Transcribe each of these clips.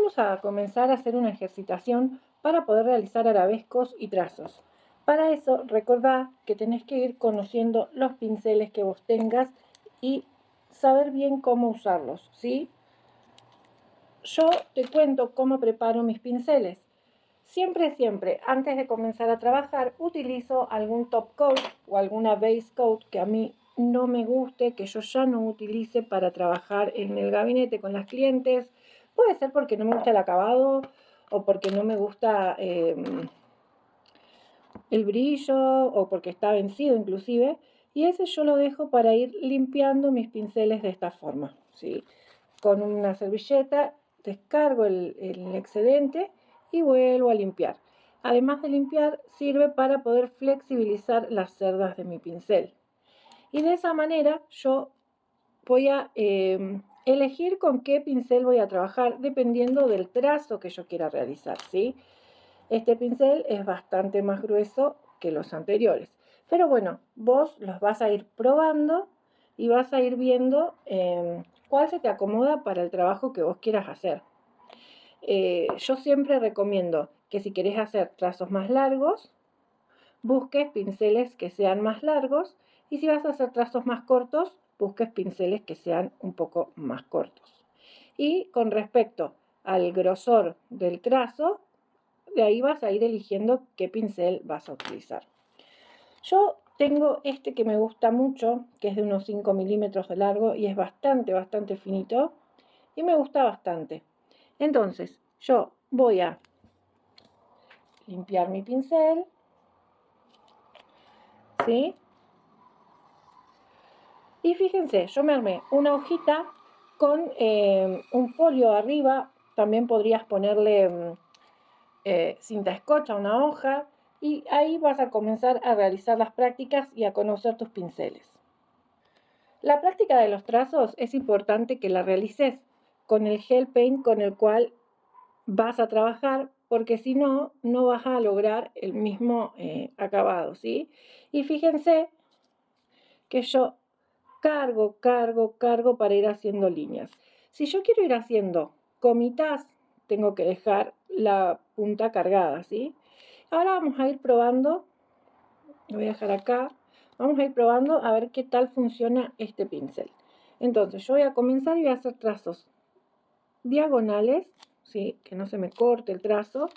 Vamos a comenzar a hacer una ejercitación para poder realizar arabescos y trazos. Para eso, recordá que tenés que ir conociendo los pinceles que vos tengas y saber bien cómo usarlos, ¿sí? Yo te cuento cómo preparo mis pinceles. Siempre, antes de comenzar a trabajar, utilizo algún top coat o alguna base coat que a mí no me guste, que yo ya no utilice para trabajar en el gabinete con las clientes. Puede ser porque no me gusta el acabado o porque no me gusta el brillo o porque está vencido inclusive. Y ese yo lo dejo para ir limpiando mis pinceles de esta forma, ¿sí? Con una servilleta descargo el excedente y vuelvo a limpiar. Además de limpiar, sirve para poder flexibilizar las cerdas de mi pincel. Y de esa manera yo voy a elegir con qué pincel voy a trabajar dependiendo del trazo que yo quiera realizar, ¿sí? Este pincel es bastante más grueso que los anteriores. Pero bueno, vos los vas a ir probando y vas a ir viendo cuál se te acomoda para el trabajo que vos quieras hacer. Yo siempre recomiendo que si querés hacer trazos más largos, busques pinceles que sean más largos, y si vas a hacer trazos más cortos, busques pinceles que sean un poco más cortos. Y con respecto al grosor del trazo, de ahí vas a ir eligiendo qué pincel vas a utilizar. Yo tengo este que me gusta mucho, que es de unos 5 milímetros de largo y es bastante finito y me gusta bastante. Entonces yo voy a limpiar mi pincel, ¿sí? Y fíjense, yo me armé una hojita con un folio arriba. También podrías ponerle cinta scotch a una hoja, y ahí vas a comenzar a realizar las prácticas y a conocer tus pinceles. La práctica de los trazos es importante que la realices con el gel paint con el cual vas a trabajar, porque si no, no vas a lograr el mismo acabado, ¿sí? Y fíjense que yo cargo para ir haciendo líneas. Si yo quiero ir haciendo comitas, tengo que dejar la punta cargada, ¿sí? Ahora vamos a ir probando, lo voy a dejar acá, vamos a ir probando a ver qué tal funciona este pincel. Entonces yo voy a comenzar y voy a hacer trazos diagonales, ¿sí? Que no se me corte el trazo,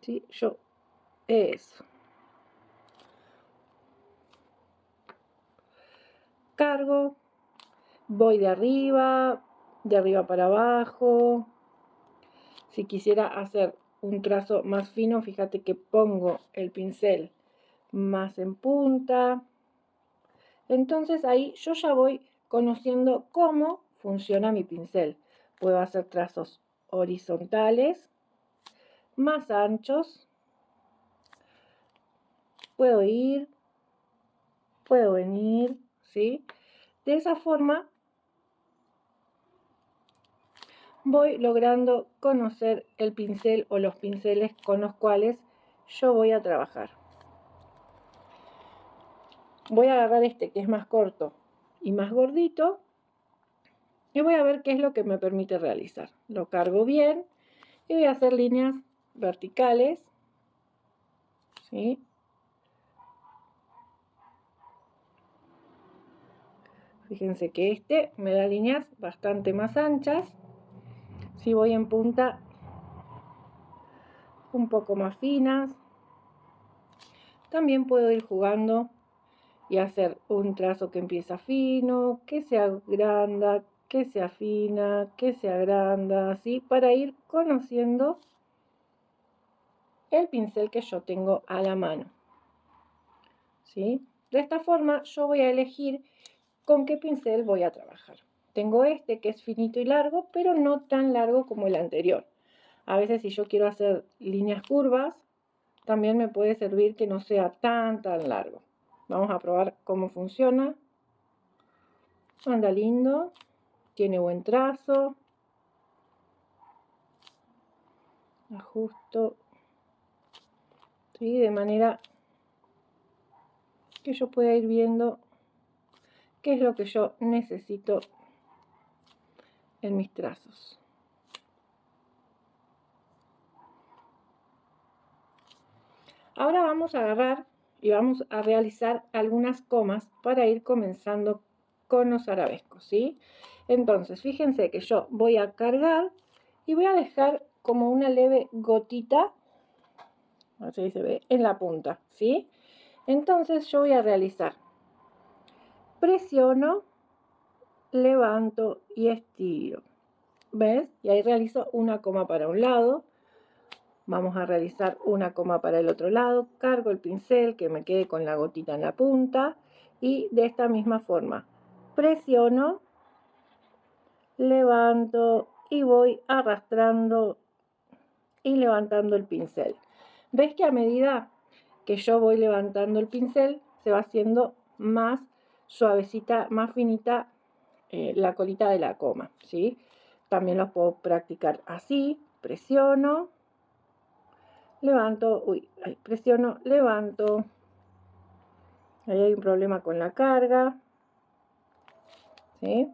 ¿sí? Eso. Cargo, voy de arriba para abajo. Si quisiera hacer un trazo más fino, fíjate que pongo el pincel más en punta. Entonces ahí yo ya voy conociendo cómo funciona mi pincel. Puedo hacer trazos horizontales, más anchos. Puedo ir, puedo venir, ¿sí? De esa forma voy logrando conocer el pincel o los pinceles con los cuales yo voy a trabajar. Voy a agarrar este que es más corto y más gordito y voy a ver qué es lo que me permite realizar. Lo cargo bien y voy a hacer líneas verticales, ¿sí? Fíjense que este me da líneas bastante más anchas. Si voy en punta, un poco más finas. También puedo ir jugando y hacer un trazo que empieza fino, que se agranda, que se afina, que se agranda, así, para ir conociendo el pincel que yo tengo a la mano, ¿sí? De esta forma yo voy a elegir con qué pincel voy a trabajar. Tengo este que es finito y largo, pero no tan largo como el anterior. A veces si yo quiero hacer líneas curvas, también me puede servir que no sea tan largo. Vamos a probar cómo funciona. Anda lindo, tiene buen trazo. Ajusto, ¿sí? De manera que yo pueda ir viendo qué es lo que yo necesito en mis trazos. Ahora vamos a agarrar y vamos a realizar algunas comas para ir comenzando con los arabescos, ¿sí? Entonces, fíjense que yo voy a cargar y voy a dejar como una leve gotita, así se ve, en la punta, ¿sí? Entonces yo voy a realizar, presiono, levanto y estiro, ¿ves? Y ahí realizo una coma para un lado. Vamos a realizar una coma para el otro lado, cargo el pincel que me quede con la gotita en la punta y de esta misma forma presiono, levanto y voy arrastrando y levantando el pincel. ¿Ves que a medida que yo voy levantando el pincel se va haciendo más suavecita, más finita la colita de la coma, ¿sí? También lo puedo practicar así, presiono, levanto, presiono, levanto. Ahí hay un problema con la carga, ¿sí?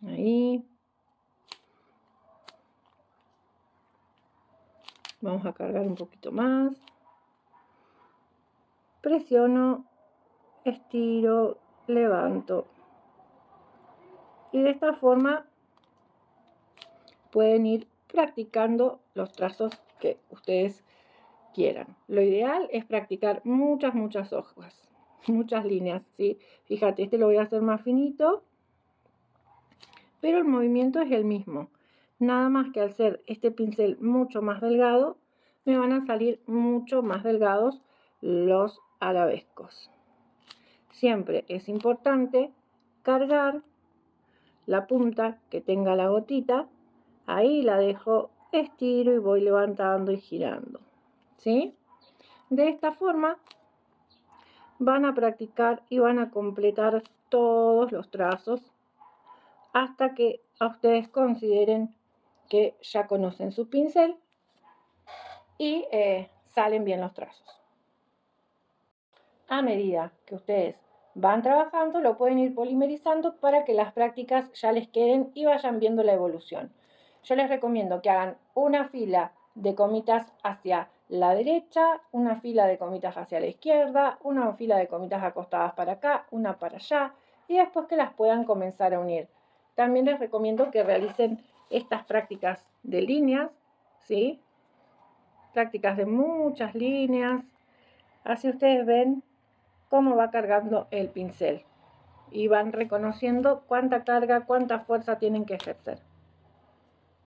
Ahí. Vamos a cargar un poquito más. Presiono, estiro, levanto. Y de esta forma pueden ir practicando los trazos que ustedes quieran. Lo ideal es practicar muchas hojas, muchas líneas, ¿sí? Fíjate, este lo voy a hacer más finito, pero el movimiento es el mismo. Nada más que al ser este pincel mucho más delgado, me van a salir mucho más delgados los arabescos. Siempre es importante cargar la punta que tenga la gotita, ahí la dejo, estiro y voy levantando y girando, ¿sí? De esta forma van a practicar y van a completar todos los trazos hasta que a ustedes consideren que ya conocen su pincel y salen bien los trazos. A medida que ustedes van trabajando, lo pueden ir polimerizando para que las prácticas ya les queden y vayan viendo la evolución. Yo les recomiendo que hagan una fila de comitas hacia la derecha, una fila de comitas hacia la izquierda, una fila de comitas acostadas para acá, una para allá, y después que las puedan comenzar a unir. También les recomiendo que realicen estas prácticas de líneas, ¿sí? Prácticas de muchas líneas. Así ustedes ven cómo va cargando el pincel y van reconociendo cuánta carga, cuánta fuerza tienen que ejercer.